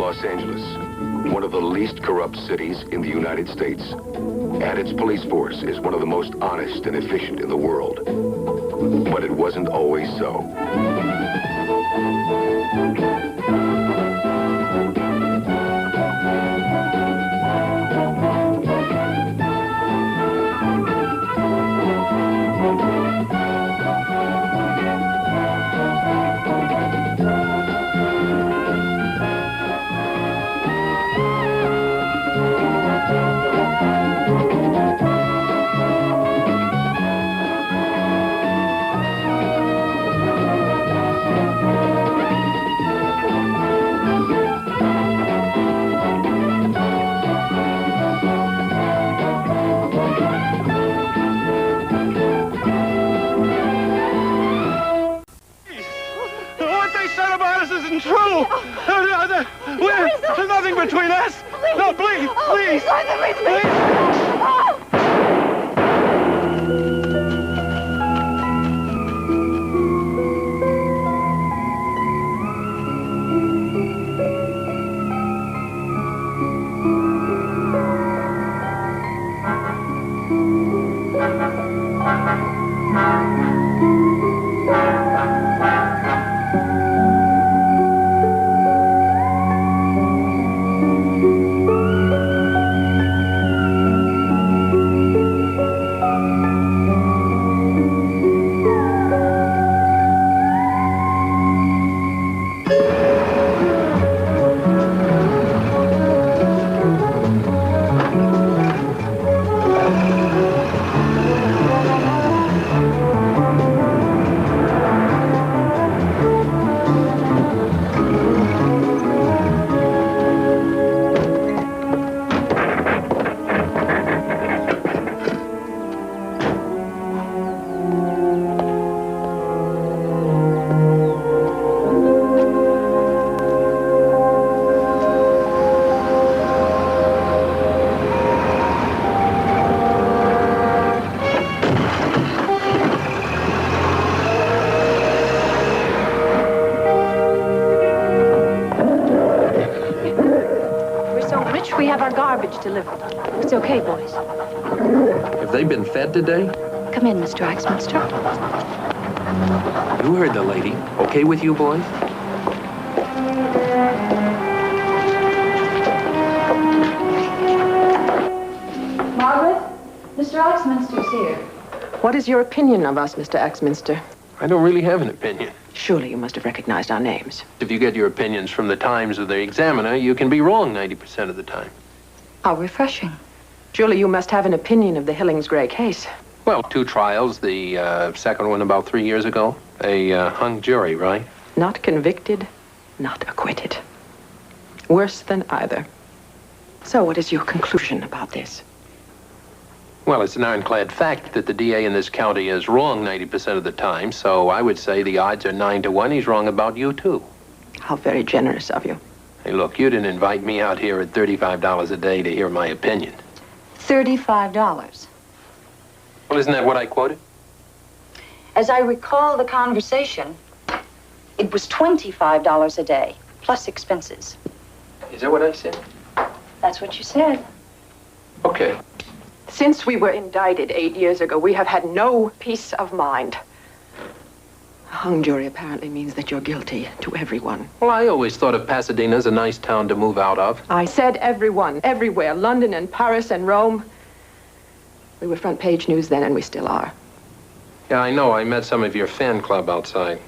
Los Angeles, one of the least corrupt cities in the United States. And its police force is one of the most honest and efficient in the world. But it wasn't always so. There's nothing between us. Please. No, please, please. Delivered. It's okay, boys. Have they been fed today? Come in, Mr. Axminster. You heard the lady. Okay with you, boys? Margaret, Mr. Axminster's here. What is your opinion of us, Mr. Axminster? I don't really have an opinion. Surely you must have recognized our names. If you get your opinions from the Times or the Examiner, you can be wrong 90% of the time. How refreshing. Surely you must have an opinion of the Hillings Gray case. Well, 2 trials. The second one about 3 years ago. A hung jury, right? Not convicted, not acquitted. Worse than either. So what is your conclusion about this? Well, it's an ironclad fact that the DA in this county is wrong 90% of the time, so I would say the odds are 9 to 1 he's wrong about you, too. How very generous of you. Hey, look, you didn't invite me out here at $35 a day to hear my opinion. $35. Well, isn't that what I quoted? As I recall the conversation, it was $25 a day, plus expenses. Is that what I said? That's what you said. Okay. Since we were indicted 8 years ago, we have had no peace of mind. A hung jury apparently means that you're guilty to everyone. Well, I always thought of Pasadena as a nice town to move out of. I said everyone, everywhere, London and Paris and Rome. We were front page news then, and we still are. Yeah, I know. I met some of your fan club outside.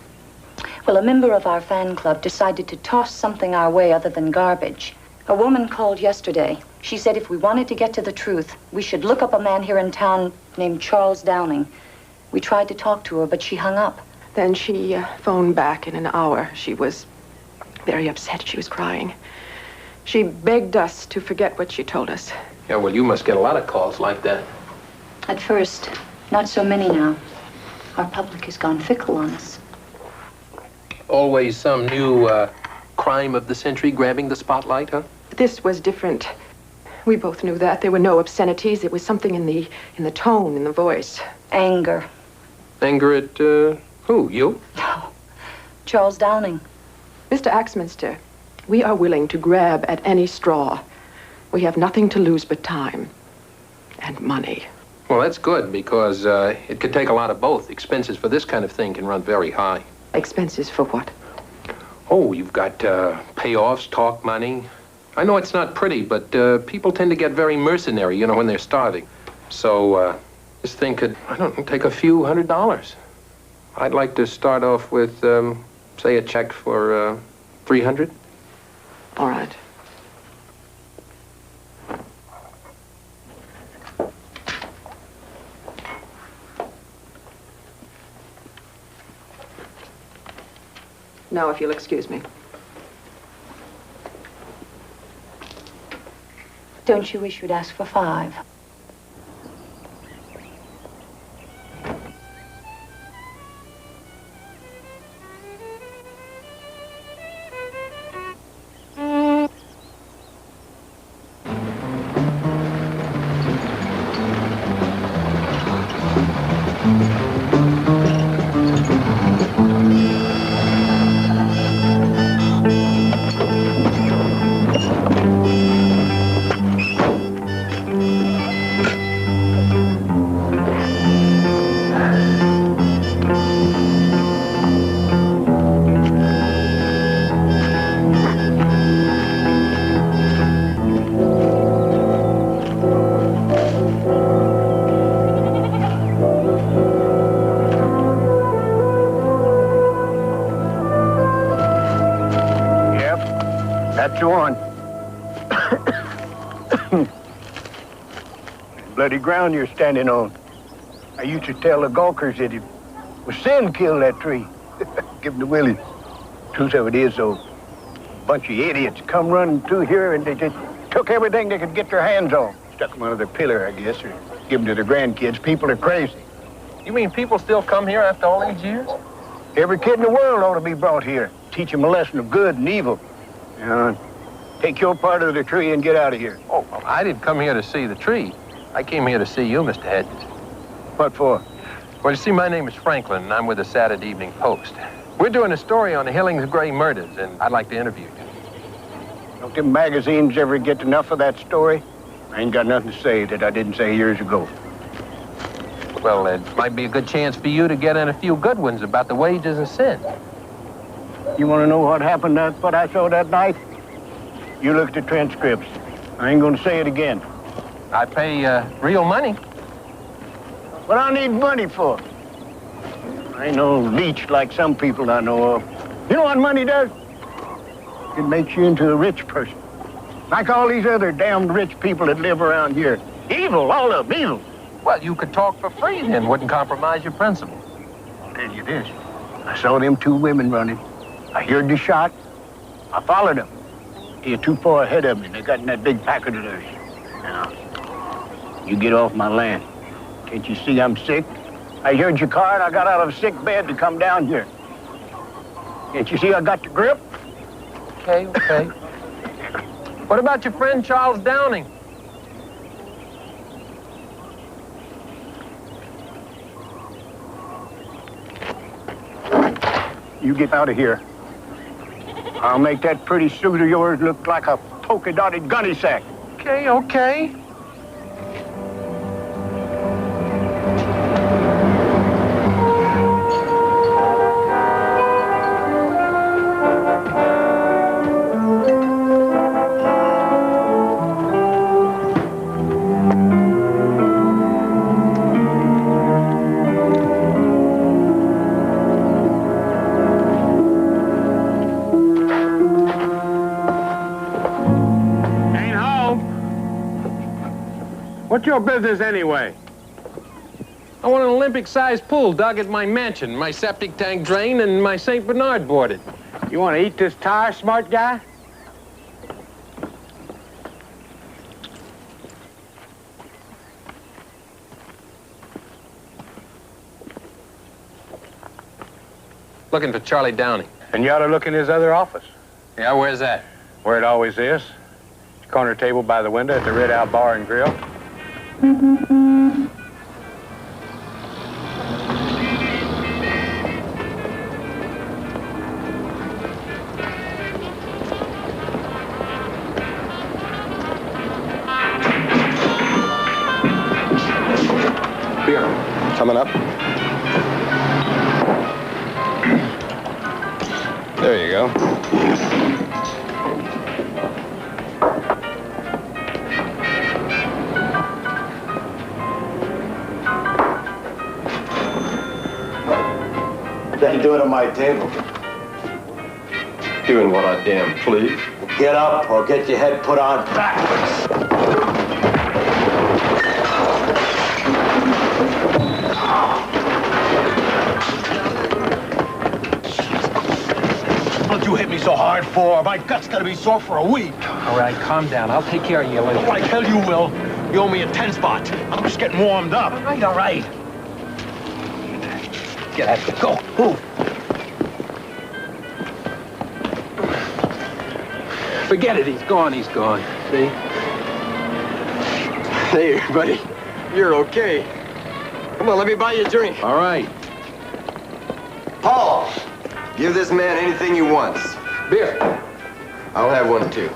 Well, a member of our fan club decided to toss something our way other than garbage. A woman called yesterday. She said if we wanted to get to the truth, we should look up a man here in town named Charles Downing. We tried to talk to her, but she hung up. Then she phoned back in an hour. She was very upset. She was crying. She begged us to forget what she told us. Yeah, well, you must get a lot of calls like that. At first, not so many now. Our public has gone fickle on us. Always some new crime of the century grabbing the spotlight, huh? This was different. We both knew that. There were no obscenities. It was something in the tone, in the voice. Anger. Anger at, who, you? No. Charles Downing. Mr. Axminster, We are willing to grab at any straw. We have nothing to lose but time and money. Well, that's good because it could take a lot of both. Expenses for this kind of thing can run very high. Expenses for what? Oh, you've got payoffs, talk money. I know it's not pretty, but people tend to get very mercenary, you know, when they're starving. So this thing could, I don't know, take a few $100s. I'd like to start off with, say, a check for $300. All right. Now, if you'll excuse me. Don't you wish you'd ask for 5? That's the one. Bloody ground you're standing on. I used to tell the gawkers that it was sin killed that tree. Give them the willies. Truth of it is, though, a bunch of idiots come running through here and they just took everything they could get their hands on. Stuck them under their pillar, I guess, or give them to their grandkids. People are crazy. You mean people still come here after all these years? Every kid in the world ought to be brought here. Teach them a lesson of good and evil. Take your part of the tree and get out of here. Oh, well, I didn't come here to see the tree. I came here to see you, Mr. Hedges. What for? Well, you see, my name is Franklin, and I'm with the Saturday Evening Post. We're doing a story on the Hillings Gray murders, and I'd like to interview you. Don't them magazines ever get enough of that story? I ain't got nothing to say that I didn't say years ago. Well, it might be a good chance for you to get in a few good ones about the wages of sin. You want to know what happened, what I saw that night? You look at the transcripts. I ain't going to say it again. I pay real money. What I need money for? I ain't no leech like some people I know of. You know what money does? It makes you into a rich person. Like all these other damned rich people that live around here. Evil, all of them, evil. Well, you could talk for free then, wouldn't compromise your principle. I'll tell you this. I saw them 2 women running. I heard the shot. I followed them. They're too far ahead of me. They got in that big package of theirs. Now, you get off my land. Can't you see I'm sick? I heard your car and I got out of a sick bed to come down here. Can't you see I got the grip? Okay. What about your friend Charles Downing? You get out of here. I'll make that pretty suit of yours look like a polka-dotted gunny sack. Okay. What's your business anyway? I want an Olympic-sized pool dug at my mansion, my septic tank drain, and my St. Bernard boarded. You want to eat this tire, smart guy? Looking for Charlie Downing. And you ought to look in his other office. Yeah, where's that? Where it always is. Corner table by the window at the Red Owl Bar and Grill. Coming up. There you go. What are you doing at my table? Doing what I damn please. Get up or get your head put on backwards. What'd you hit me so hard for? My gut's gonna be sore for a week. All right, calm down. I'll take care of you later. Like hell you will. You owe me a 10 spot. I'm just getting warmed up. All right. Get out of here. Go. Move. Forget it. He's gone. He's gone. See? Hey, buddy. You're okay. Come on, let me buy you a drink. All right. Paul, give this man anything he wants. Beer. I'll have one, too.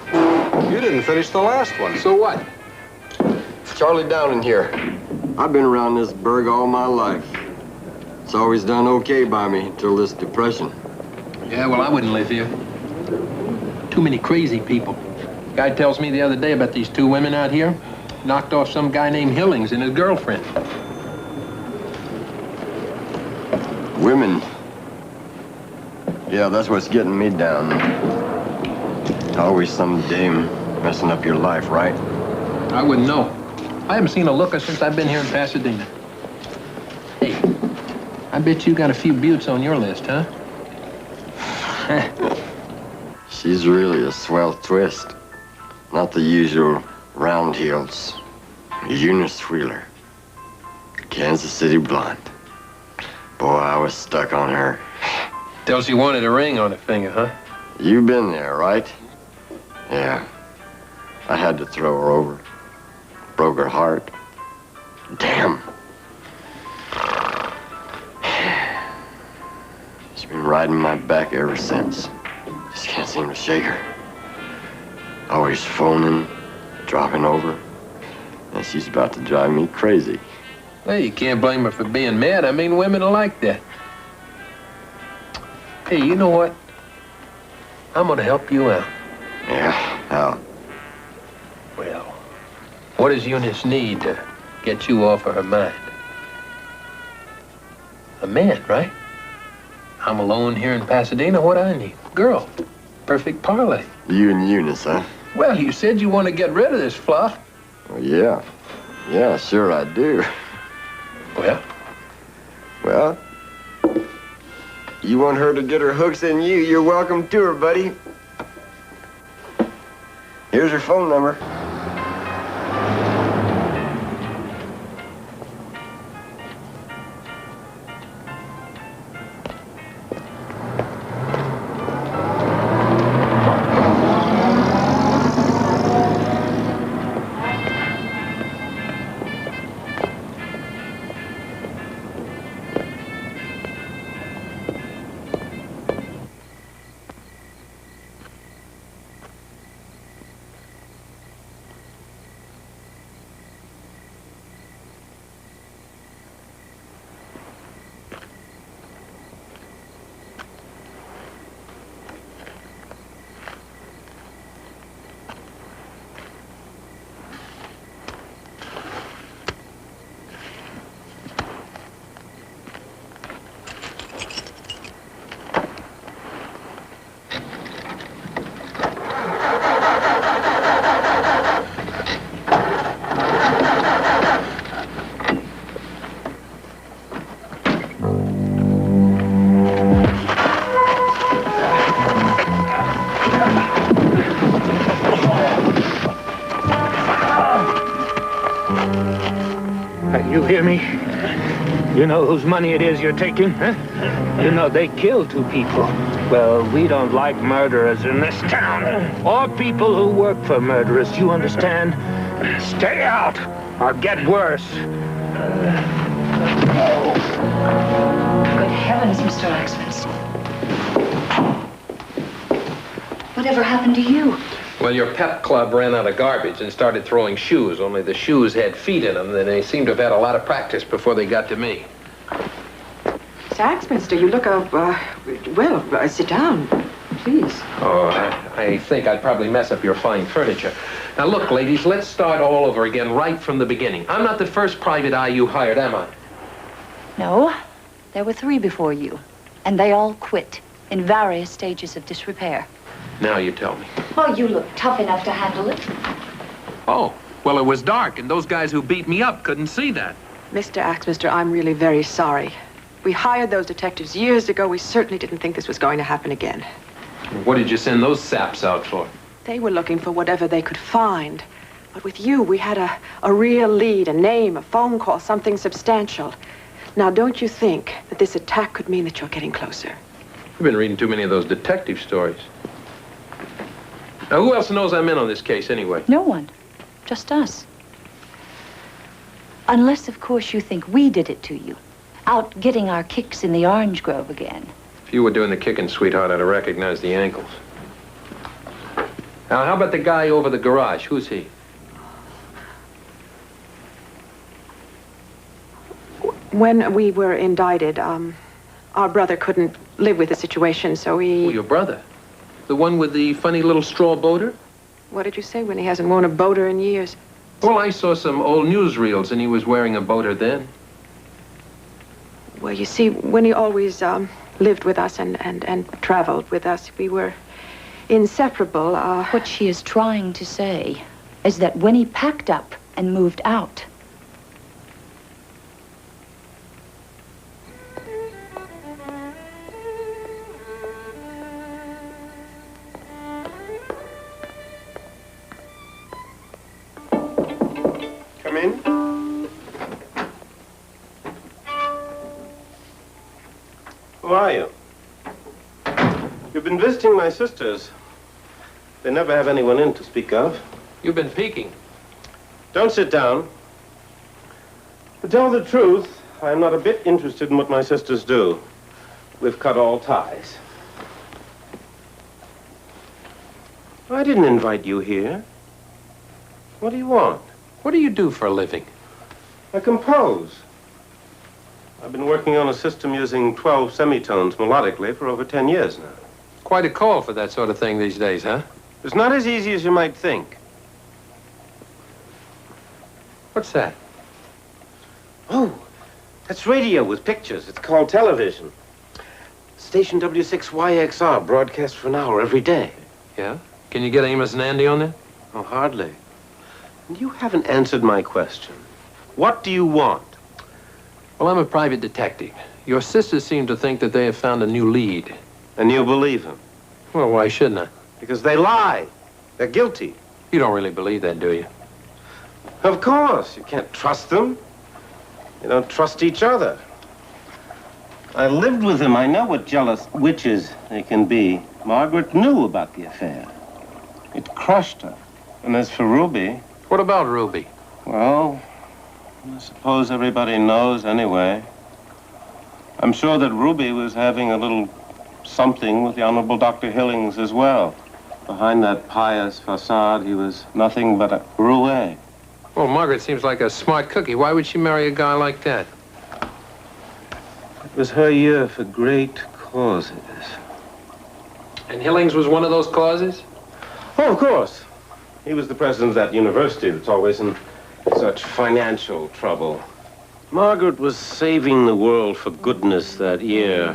You didn't finish the last one. So what? Charlie down in here. I've been around this burg all my life. It's always done okay by me until this depression. Yeah, well, I wouldn't live here. Too many crazy people. Guy tells me the other day about these two women out here. Knocked off some guy named Hillings and his girlfriend. Women. Yeah, that's what's getting me down. Always some dame messing up your life, right? I wouldn't know. I haven't seen a looker since I've been here in Pasadena. Hey, I bet you got a few buttes on your list, huh? She's really a swell twist. Not the usual round heels. Eunice Wheeler. Kansas City blonde. Boy, I was stuck on her. Tells you wanted a ring on her finger, huh? You've been there, right? Yeah. I had to throw her over. Broke her heart. Damn. She's been riding my back ever since. Just can't seem to shake her. Always phoning, dropping over. And she's about to drive me crazy. Well, you can't blame her for being mad. I mean, women are like that. Hey, you know what? I'm gonna help you out. Yeah, how? Well, what does Eunice need to get you off of her mind? A man, right? I'm alone here in Pasadena. What I need? Girl. Perfect parlay. You and Eunice, huh? Well, you said you want to get rid of this fluff. Well, yeah. Yeah, sure I do. Well, you want her to get her hooks in you, you're welcome to her, buddy. Here's her phone number. You hear me? You know whose money it is you're taking, huh? You know they killed two people. Well, we don't like murderers in this town. Or people who work for murderers, you understand? Stay out, or get worse. Good heavens, Mr. Axman's. Whatever happened to you? well, your pep club ran out of garbage and started throwing shoes, only the shoes had feet in them, and they seemed to have had a lot of practice before they got to me. Axminster, you look sit down, please. Oh, I think I'd probably mess up your fine furniture. Now, look, ladies, let's start all over again right from the beginning. I'm not the first private eye you hired, am I? No, there were 3 before you, and they all quit in various stages of disrepair. Now you tell me. Oh, you look tough enough to handle it. Oh, well, it was dark, and those guys who beat me up couldn't see that. Mr. Axminster, I'm really very sorry. We hired those detectives years ago. We certainly didn't think this was going to happen again. What did you send those saps out for? They were looking for whatever they could find. But with you, we had a real lead, a name, a phone call, something substantial. Now, don't you think that this attack could mean that you're getting closer? You've been reading too many of those detective stories. Now, who else knows I'm in on this case, anyway? No one. Just us. Unless, of course, you think we did it to you. Out getting our kicks in the orange grove again. If you were doing the kicking, sweetheart, I'd have recognized the ankles. Now, how about the guy over the garage? Who's he? When we were indicted, our brother couldn't live with the situation, so he... Oh, your brother? The one with the funny little straw boater? What did you say, when he hasn't worn a boater in years? Well, I saw some old newsreels, and he was wearing a boater then. Well, you see, when he always lived with us and traveled with us, we were inseparable. What she is trying to say is that when he packed up and moved out, Come in. Who are you? You've been visiting my sisters. They never have anyone in to speak of. You've been peeking. Don't sit down. To tell the truth, I'm not a bit interested in what my sisters do. We've cut all ties. I didn't invite you here. What do you want? What do you do for a living? I compose. I've been working on a system using 12 semitones melodically for over 10 years now. Quite a call for that sort of thing these days, huh? It's not as easy as you might think. What's that? Oh, that's radio with pictures. It's called television. Station W6YXR broadcasts for an hour every day. Yeah? Can you get Amos and Andy on there? Oh, hardly. And you haven't answered my question. What do you want? Well, I'm a private detective. Your sisters seem to think that they have found a new lead. And you believe them? Well, why shouldn't I? Because they lie. They're guilty. You don't really believe that, do you? Of course. You can't trust them. You don't trust each other. I lived with them. I know what jealous witches they can be. Margaret knew about the affair. It crushed her. And as for Ruby... What about Ruby? Well, I suppose everybody knows anyway. I'm sure that Ruby was having a little something with the Honorable Dr. Hillings as well. Behind that pious facade, he was nothing but a roue. Well, Margaret seems like a smart cookie. Why would she marry a guy like that? It was her year for great causes. And Hillings was one of those causes? Oh, of course. He was the president of that university that's always in such financial trouble. Margaret was saving the world for goodness that year,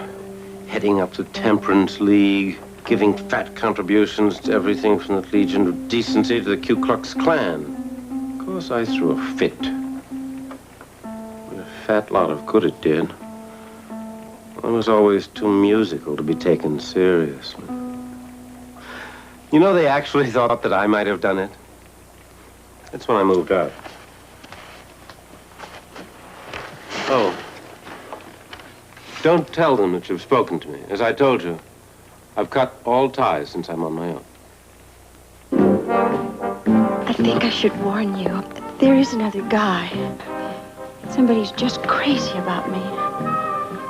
heading up the Temperance League, giving fat contributions to everything from the Legion of Decency to the Ku Klux Klan. Of course, I threw a fit. A fat lot of good it did. I was always too musical to be taken seriously. You know, they actually thought that I might have done it. That's when I moved out. Oh. Don't tell them that you've spoken to me. As I told you, I've cut all ties since I'm on my own. I think I should warn you. There is another guy. Somebody's just crazy about me.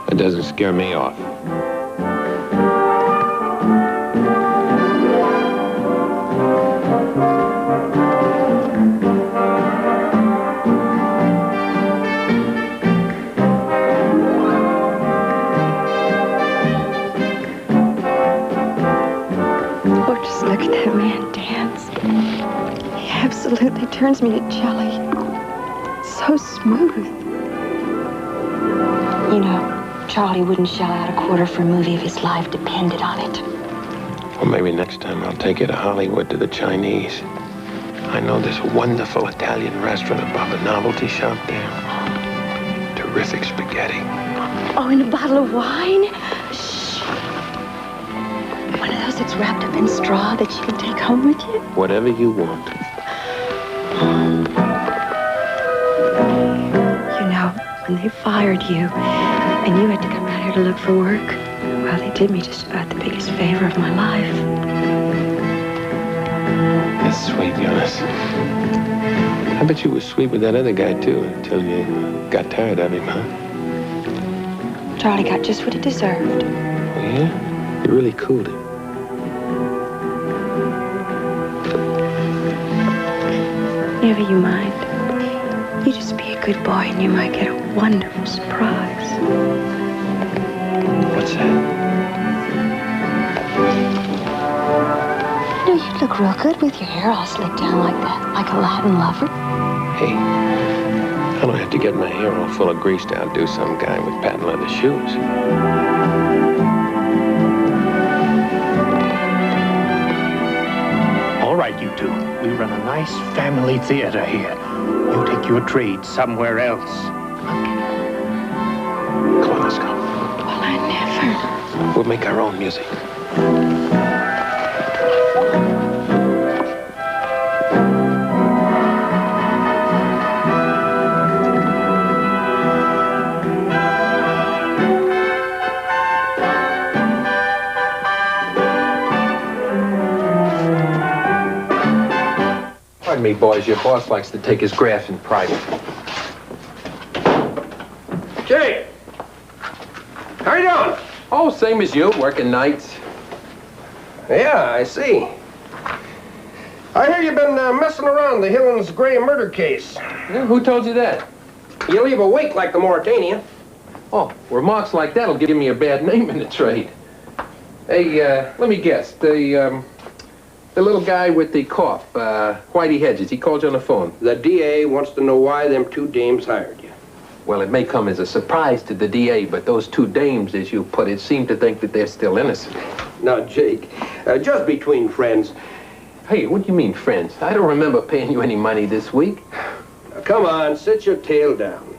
That doesn't scare me off. absolutely turns me to jelly. So smooth. You know, Charlie wouldn't shell out a quarter for a movie if his life depended on it. Well, maybe next time I'll take you to Hollywood to the Chinese. I know this wonderful Italian restaurant above a novelty shop there. Terrific spaghetti. Oh, and a bottle of wine? Shh. One of those that's wrapped up in straw that you can take home with you? Whatever you want. You know, when they fired you, and you had to come out here to look for work, well, they did me just about the biggest favor of my life. That's sweet, Eunice. I bet you were sweet with that other guy, too, until you got tired of him, huh? Charlie got just what he deserved. Oh, yeah? You really cooled him. Never you mind. You just be a good boy and you might get a wonderful surprise. What's that? You know, you'd look real good with your hair all slicked down like that, like a Latin lover. Hey, I don't have to get my hair all full of grease to outdo some guy with patent leather shoes. All right, you two. We run a nice family theater here. You take your trade somewhere else. Come on, let's go. Well, I never. We'll make our own music. Pardon me, boys. Your boss likes to take his graphs in private. Jake! How you doing? Oh, same as you, working nights. Yeah, I see. I hear you've been messing around the Hillings Gray murder case. Yeah, who told you that? You leave a wake like the Mauritanian. Oh, remarks like that'll give me a bad name in the trade. Hey, let me guess. The little guy with the cough, Whitey Hedges, he called you on the phone. The DA wants to know why them two dames hired you. Well, it may come as a surprise to the DA, but those two dames, as you put it, seem to think that they're still innocent. Now, Jake, just between friends. Hey, what do you mean, friends? I don't remember paying you any money this week. Now, come on, sit your tail down.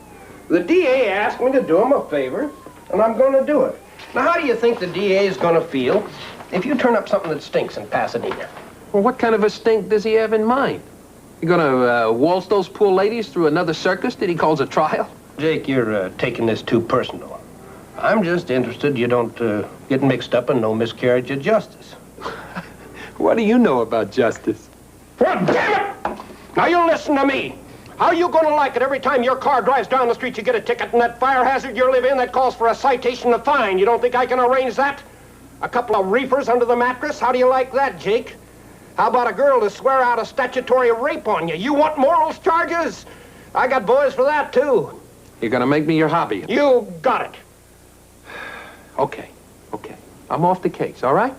The DA asked me to do him a favor, and I'm going to do it. Now, how do you think the DA is going to feel if you turn up something that stinks in Pasadena? Well, what kind of a stink does he have in mind? You gonna waltz those poor ladies through another circus that he calls a trial? Jake, you're taking this too personal. I'm just interested you don't get mixed up in no miscarriage of justice. What do you know about justice? Well, damn it! Now you listen to me. How you gonna like it every time your car drives down the street you get a ticket and that fire hazard you live in that calls for a citation and a fine? You don't think I can arrange that? A couple of reefers under the mattress? How do you like that, Jake? How about a girl to swear out a statutory rape on you? You want morals charges? I got boys for that, too. You're gonna make me your hobby. You got it. Okay. I'm off the case, all right?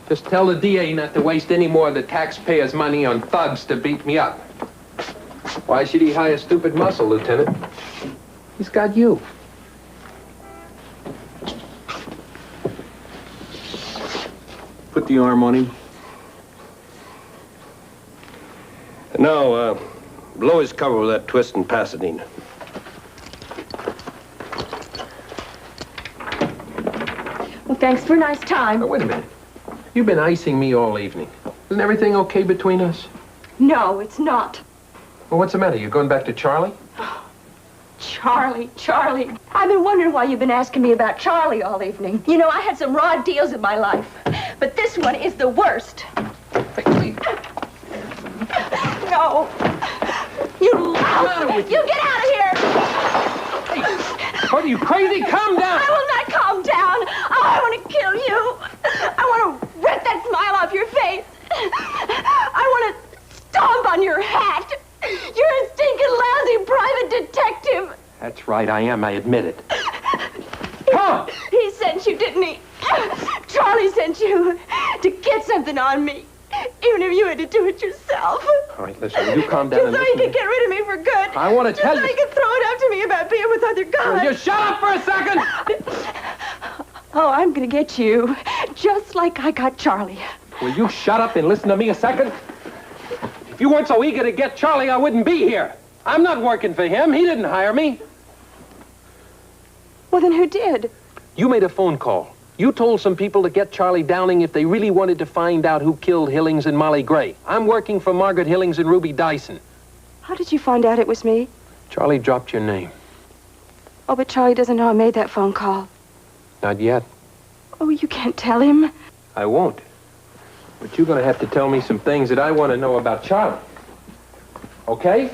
Just tell the DA not to waste any more of the taxpayers' money on thugs to beat me up. Why should he hire stupid muscle, Lieutenant? He's got you. Put the arm on him. No, blow his cover with that twist in Pasadena. Well, thanks for a nice time. Oh, wait a minute. You've been icing me all evening. Isn't everything okay between us? No, it's not. Well, what's the matter? You going back to Charlie? Charlie. I've been wondering why you've been asking me about Charlie all evening. You know, I had some raw deals in my life, but this one is the worst. Hey, please. No. You lout! You get out of here! Hey, what are you, crazy? Calm down! I will not calm down! Oh, I want to kill you! I want to rip that smile off your face! I want to stomp on your hat! You're a stinking lousy private detective! That's right, I am. I admit it. Come! He sent you, didn't he? Charlie sent you to get something on me. Even if you had to do it yourself. All right, listen, will you calm down Just and so listen you to could me? get rid of me for good. I want to tell Just so you. you could throw it up to me about being with other guys. Will you shut up for a second? Oh, I'm gonna get you. Just like I got Charlie. Will you shut up and listen to me a second? If you weren't so eager to get Charlie, I wouldn't be here. I'm not working for him. He didn't hire me. Well, then who did? You made a phone call. You told some people to get Charlie Downing if they really wanted to find out who killed Hillings and Molly Gray. I'm working for Margaret Hillings and Ruby Dyson. How did you find out it was me? Charlie dropped your name. Oh, but Charlie doesn't know I made that phone call. Not yet. Oh, you can't tell him. I won't. But you're going to have to tell me some things that I want to know about Charlie. Okay?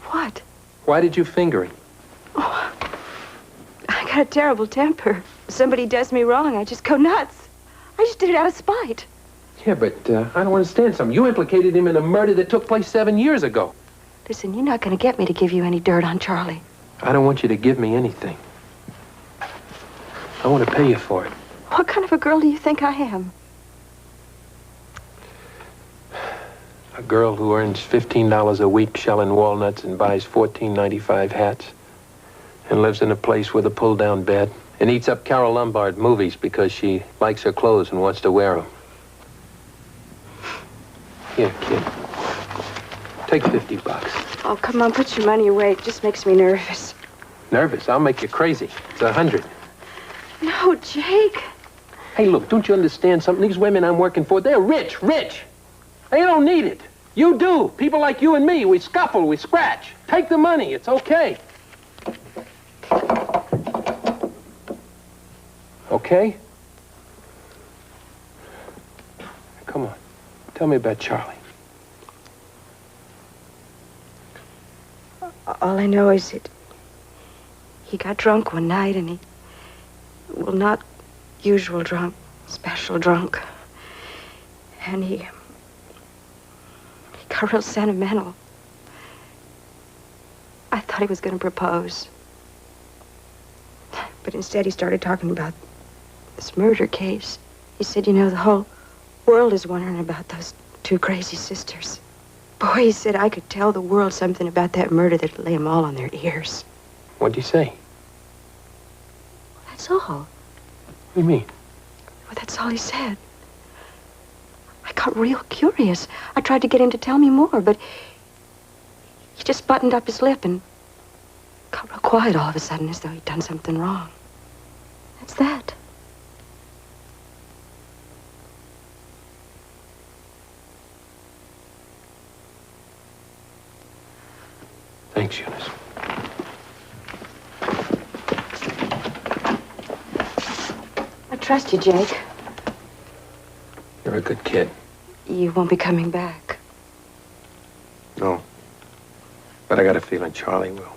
What? Why did you finger him? Oh, I got a terrible temper. If somebody does me wrong, I just go nuts. I just did it out of spite. Yeah, but I don't understand something. You implicated him in a murder that took place 7 years ago. Listen, you're not going to get me to give you any dirt on Charlie. I don't want you to give me anything. I want to pay you for it. What kind of a girl do you think I am? A girl who earns $15 a week shelling walnuts and buys $14.95 hats and lives in a place with a pull-down bed and eats up Carol Lombard movies because she likes her clothes and wants to wear them. Here, kid. Take $50. Oh, come on, put your money away. It just makes me nervous. Nervous? I'll make you crazy. It's 100. No, Jake. Hey, look, don't you understand something? These women I'm working for, they're rich, rich. They don't need it. You do. People like you and me, we scuffle, we scratch. Take the money. It's okay. Okay? Come on. Tell me about Charlie. All I know is that he got drunk one night and he... Well, not usual drunk, special drunk. And he got real sentimental. I thought he was going to propose. But instead he started talking about this murder case. He said, you know, the whole world is wondering about those two crazy sisters. Boy, he said I could tell the world something about that murder that'd lay them all on their ears. What'd you say? That's all. What do you mean? Well, that's all he said. I got real curious. I tried to get him to tell me more, but he just buttoned up his lip and got real quiet all of a sudden, as though he'd done something wrong. That's that. Thanks, Eunice. I trust you, Jake. You're a good kid. You won't be coming back. No. But I got a feeling Charlie will.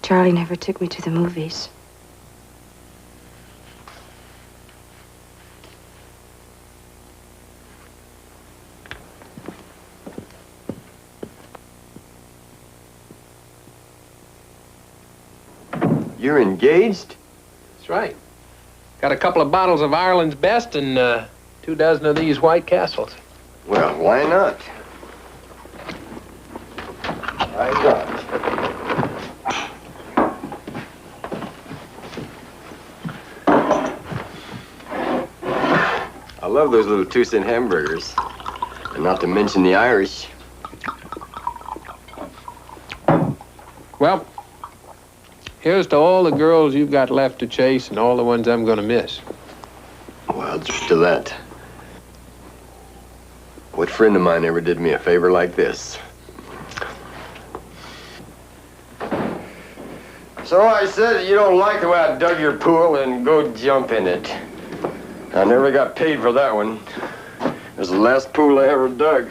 Charlie never took me to the movies. You're engaged? That's right. Got a couple of bottles of Ireland's best and 2 dozen of these White Castles. Well, why not? Why not? I love those little 2-cent hamburgers. And not to mention the Irish. Well, here's to all the girls you've got left to chase and all the ones I'm gonna miss. Well, just to that. What friend of mine ever did me a favor like this? So I said, you don't like the way I dug your pool, then go jump in it. I never got paid for that one. It was the last pool I ever dug.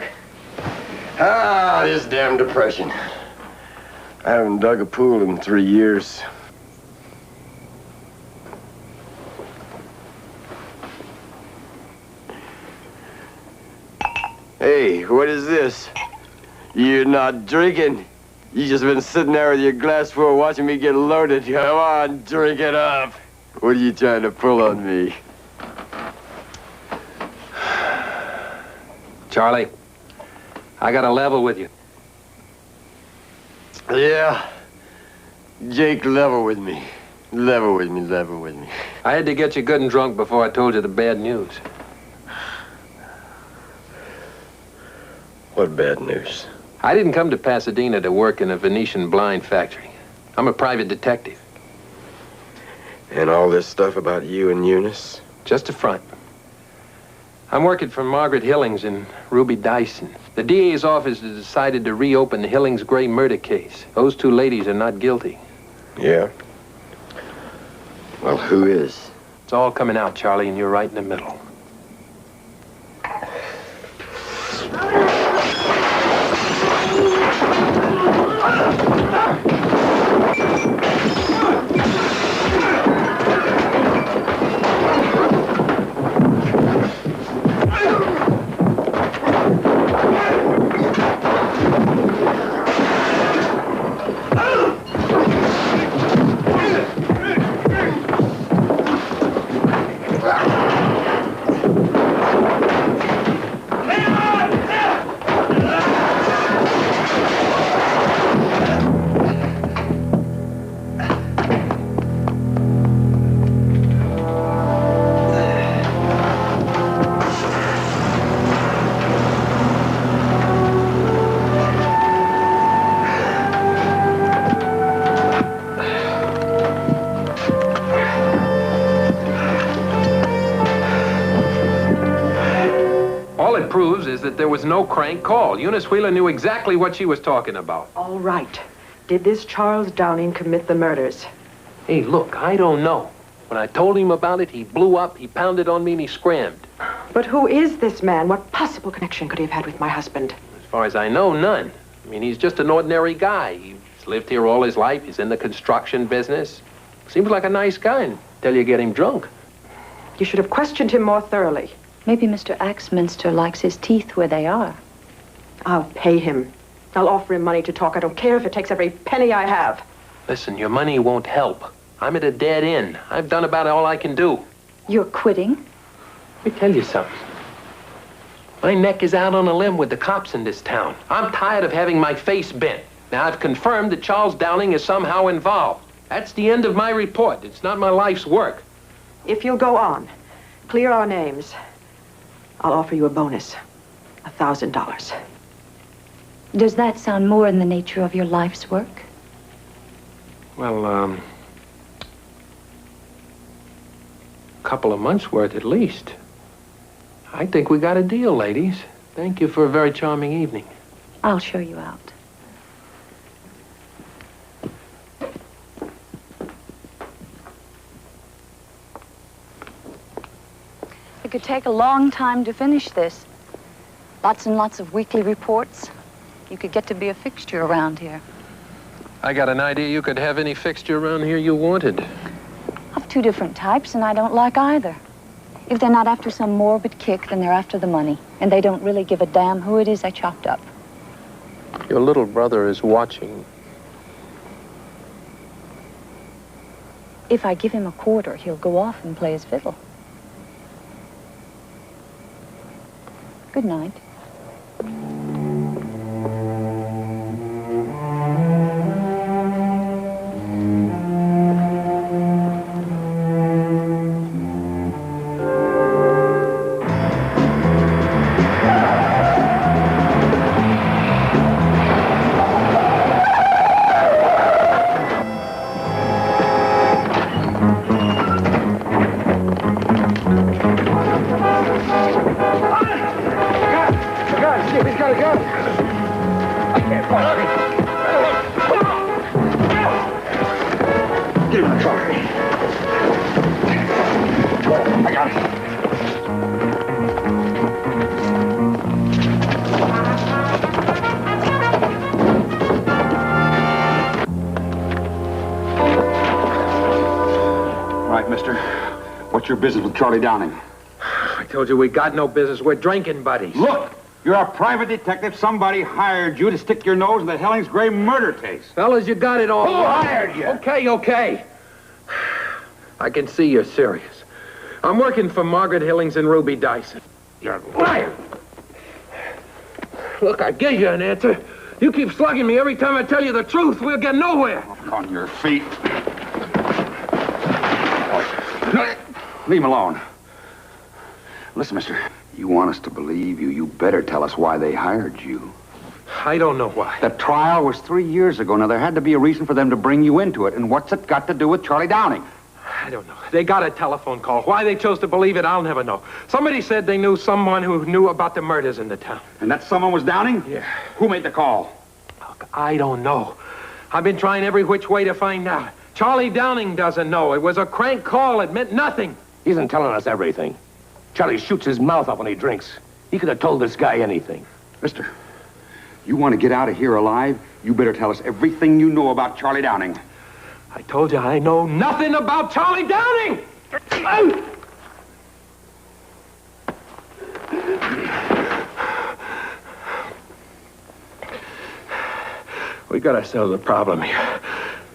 Ah, this damn depression. I haven't dug a pool in 3 years. Hey, what is this? You're not drinking. You just been sitting there with your glass full watching me get loaded. Come on, drink it up. What are you trying to pull on me? Charlie, I got to level with you. Yeah. Jake, level with me. Level with me, level with me. I had to get you good and drunk before I told you the bad news. What bad news? I didn't come to Pasadena to work in a Venetian blind factory. I'm a private detective. And all this stuff about you and Eunice? Just a front. I'm working for Margaret Hillings and Ruby Dyson. The DA's office has decided to reopen the Hillings Gray murder case. Those two ladies are not guilty. Yeah? Well, who is? It's all coming out, Charlie, and you're right in the middle. Proves is that there was no crank call. Eunice Wheeler knew exactly what she was talking about. All right. Did this Charles Downing commit the murders? Hey, look, I don't know. When I told him about it, he blew up, he pounded on me, and he scrammed. But who is this man? What possible connection could he have had with my husband? As far as I know, none. I mean, he's just an ordinary guy. He's lived here all his life. He's in the construction business. Seems like a nice guy until you get him drunk. You should have questioned him more thoroughly. Maybe Mr. Axminster likes his teeth where they are. I'll pay him. I'll offer him money to talk. I don't care if it takes every penny I have. Listen, your money won't help. I'm at a dead end. I've done about all I can do. You're quitting? Let me tell you something. My neck is out on a limb with the cops in this town. I'm tired of having my face bent. Now, I've confirmed that Charles Downing is somehow involved. That's the end of my report. It's not my life's work. If you'll go on, clear our names, I'll offer you a bonus, $1,000. Does that sound more in the nature of your life's work? Well, a couple of months' worth at least. I think we got a deal, ladies. Thank you for a very charming evening. I'll show you out. It could take a long time to finish this. Lots and lots of weekly reports. You could get to be a fixture around here. I got an idea you could have any fixture around here you wanted. Of two different types, and I don't like either. If they're not after some morbid kick, then they're after the money. And they don't really give a damn who it is they chopped up. Your little brother is watching. If I give him a quarter, he'll go off and play his fiddle. Good night. What's your business with Charlie Downing? I told you we got no business. We're drinking buddies. Look, you're a private detective. Somebody hired you to stick your nose in the Hillings Gray murder case. Fellas, you got it all. Who hired you? Okay. I can see you're serious. I'm working for Margaret Hillings and Ruby Dyson. You're a liar. Look, I gave you an answer. You keep slugging me every time I tell you the truth. We'll get nowhere. On your feet. No, leave him alone. Listen, mister, you want us to believe you, you better tell us why they hired you. I don't know why. The trial was 3 years ago. Now, there had to be a reason for them to bring you into it. And what's it got to do with Charlie Downing? I don't know. They got a telephone call. Why they chose to believe it, I'll never know. Somebody said they knew someone who knew about the murders in the town. And that someone was Downing? Yeah. Who made the call? Look, I don't know. I've been trying every which way to find out. Charlie Downing doesn't know. It was a crank call. It meant nothing. He isn't telling us everything. Charlie shoots his mouth up when he drinks. He could have told this guy anything. Mister, you want to get out of here alive? You better tell us everything you know about Charlie Downing. I told you I know nothing about Charlie Downing! We got ourselves a problem here.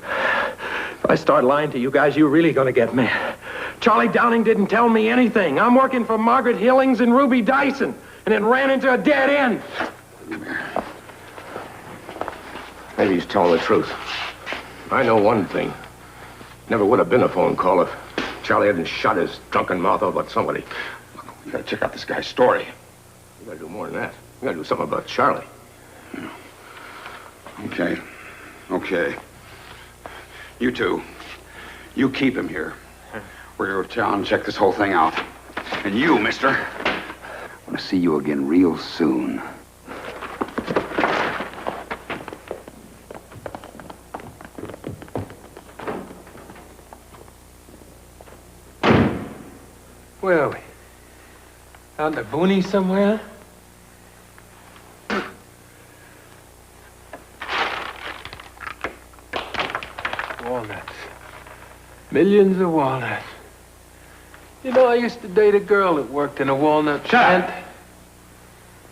If I start lying to you guys, you're really gonna get mad. Charlie Downing didn't tell me anything. I'm working for Margaret Hillings and Ruby Dyson, and then ran into a dead end. Come here. Maybe he's telling the truth. I know one thing. Never would have been a phone call if Charlie hadn't shut his drunken mouth off about somebody. We gotta check out this guy's story. We gotta do more than that. We gotta do something about Charlie. Okay. Okay. You two. You keep him here. We're going to town and check this whole thing out. And you, mister, I want to see you again real soon. Where are we? Out in the boonies somewhere? Walnuts. Millions of walnuts. You know, I used to date a girl that worked in a walnut plant. Shut up!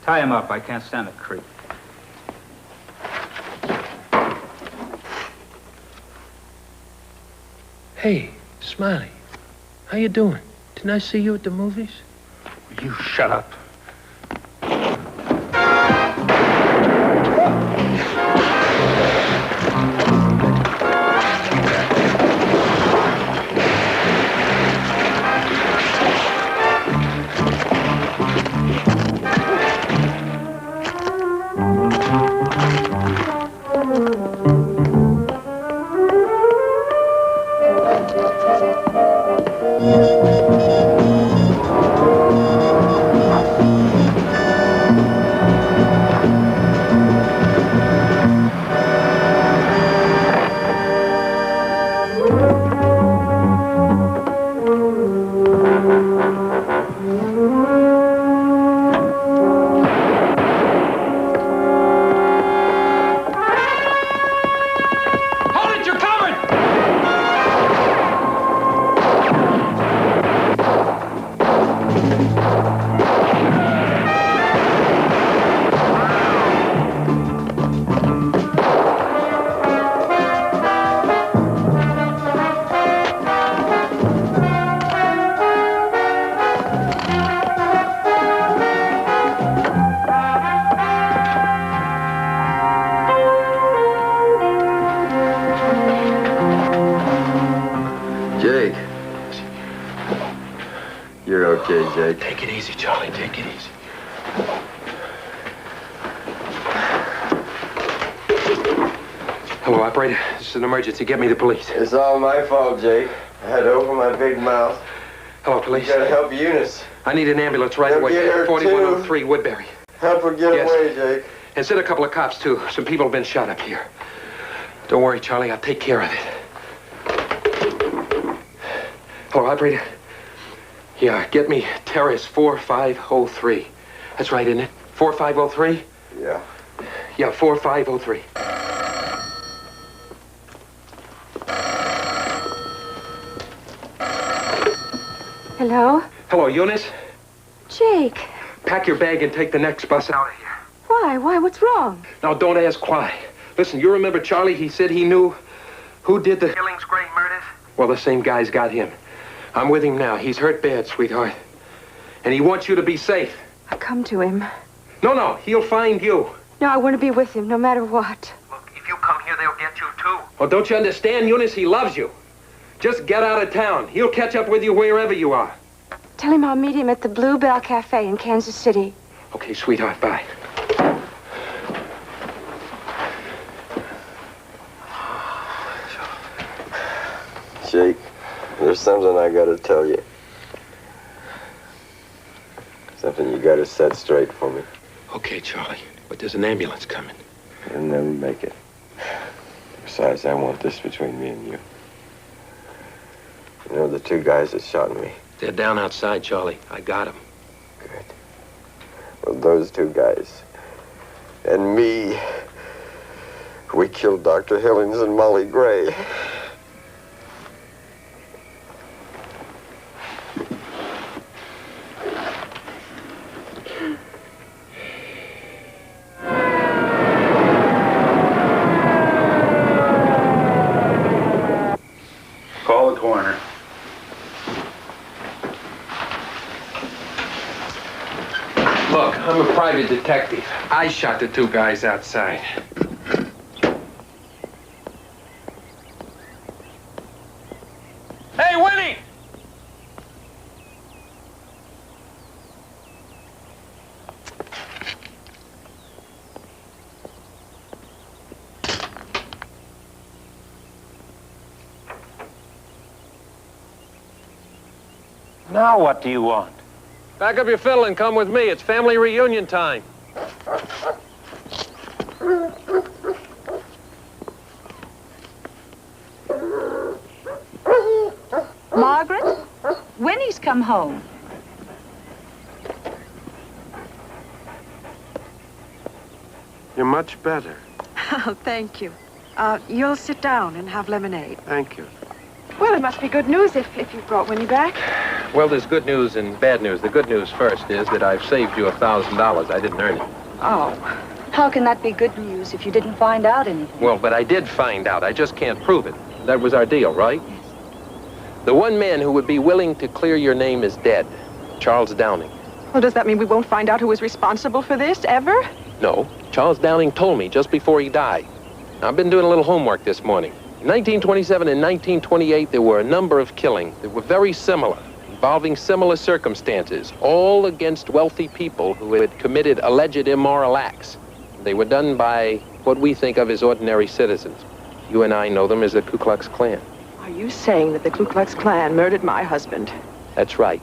Tie him up. I can't stand the creep. Hey, Smiley. How you doing? Didn't I see you at the movies? You shut up. okay, Jake. Take it easy, Charlie. Take it easy. Hello, operator. This is an emergency. Get me the police. It's all my fault, Jake. I had to open my big mouth. Hello, police. You gotta help Eunice. I need an ambulance right away. Get her 4103 Woodbury. Help her get away, Jake. And send a couple of cops, too. Some people have been shot up here. Don't worry, Charlie. I'll take care of it. Hello, operator. Yeah, get me Terrace 4503. That's right, isn't it? 4503? Yeah. Yeah, 4503. Hello? Hello, Eunice. Jake. Pack your bag and take the next bus out of here. Why? Why? What's wrong? Now, don't ask why. Listen, you remember Charlie? He said he knew who did the Hillings great murders? Well, the same guy's got him. I'm with him now. He's hurt bad, sweetheart. And he wants you to be safe. I come to him. No, he'll find you. No, I want to be with him, no matter what. Look, if you come here, they'll get you, too. Oh, don't you understand, Eunice? He loves you. Just get out of town. He'll catch up with you wherever you are. Tell him I'll meet him at the Bluebell Cafe in Kansas City. Okay, sweetheart, bye. Jake, there's something I gotta tell you. Something you gotta set straight for me. Okay, Charlie, but there's an ambulance coming. You'll never make it. Besides, I want this between me and you. You know the two guys that shot me? They're down outside, Charlie. I got them. Good. Well, those two guys and me, we killed Dr. Hillings and Molly Gray. Call the coroner. Look, I'm a private detective. I shot the two guys outside. Hey, Winnie! Now what do you want? Back up your fiddle and come with me. It's family reunion time. Margaret? Winnie's come home. You're much better. Oh, thank you. You'll sit down and have lemonade. Thank you. Well, it must be good news if you brought Winnie back. Well, there's good news and bad news. The good news first is that I've saved you $1,000. I didn't earn it. Oh. How can that be good news if you didn't find out anything? Well, but I did find out. I just can't prove it. That was our deal, right? Yes. The one man who would be willing to clear your name is dead. Charles Downing. Well, does that mean we won't find out who was responsible for this, ever? No. Charles Downing told me just before he died. I've been doing a little homework this morning. In 1927 and 1928, there were a number of killings that were very similar, involving similar circumstances, all against wealthy people who had committed alleged immoral acts. They were done by what we think of as ordinary citizens. You and I know them as the Ku Klux Klan. Are you saying that the Ku Klux Klan murdered my husband? That's right.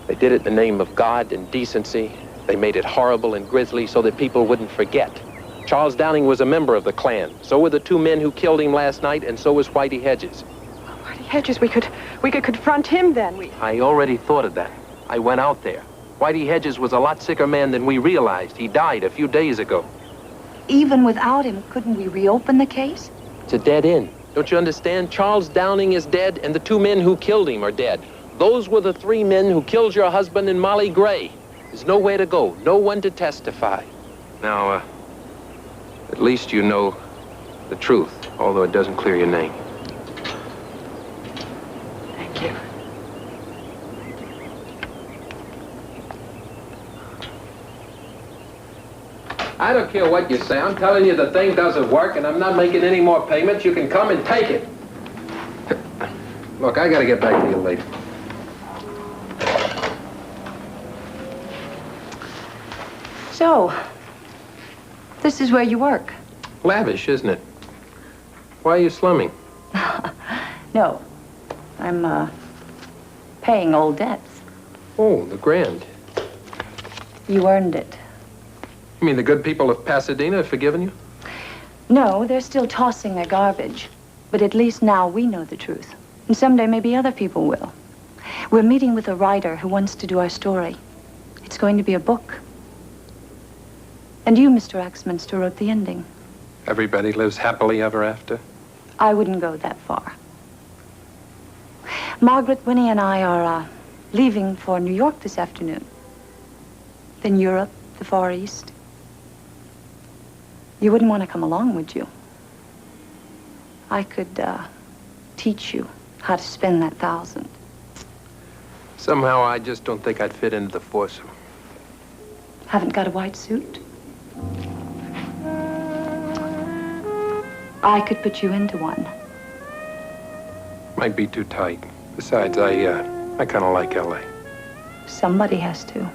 They did it in the name of God and decency. They made it horrible and grisly so that people wouldn't forget. Charles Downing was a member of the Klan. So were the two men who killed him last night, and so was Whitey Hedges. Whitey Hedges, we could confront him then. I already thought of that. I went out there. Whitey Hedges was a lot sicker man than we realized. He died a few days ago. Even without him, couldn't we reopen the case? It's a dead end. Don't you understand? Charles Downing is dead, and the two men who killed him are dead. Those were the three men who killed your husband and Molly Gray. There's nowhere to go, no one to testify. Now, at least you know the truth, although it doesn't clear your name. Thank you. I don't care what you say. I'm telling you the thing doesn't work, and I'm not making any more payments. You can come and take it. Look, I gotta get back to you later. So, this is where you work? Lavish, isn't it? Why are you slumming? No. I'm, paying old debts. Oh, the grand. You earned it. You mean the good people of Pasadena have forgiven you? No, they're still tossing their garbage. But at least now we know the truth. And someday maybe other people will. We're meeting with a writer who wants to do our story. It's going to be a book. And you, Mr. Axminster, wrote the ending. Everybody lives happily ever after? I wouldn't go that far. Margaret, Winnie, and I are leaving for New York this afternoon. Then Europe, the Far East. You wouldn't want to come along, would you? I could teach you how to spend that 1,000. Somehow I just don't think I'd fit into the foursome. Haven't got a white suit? I could put you into one. Might be too tight. Besides, I kind of like L.A. Somebody has to.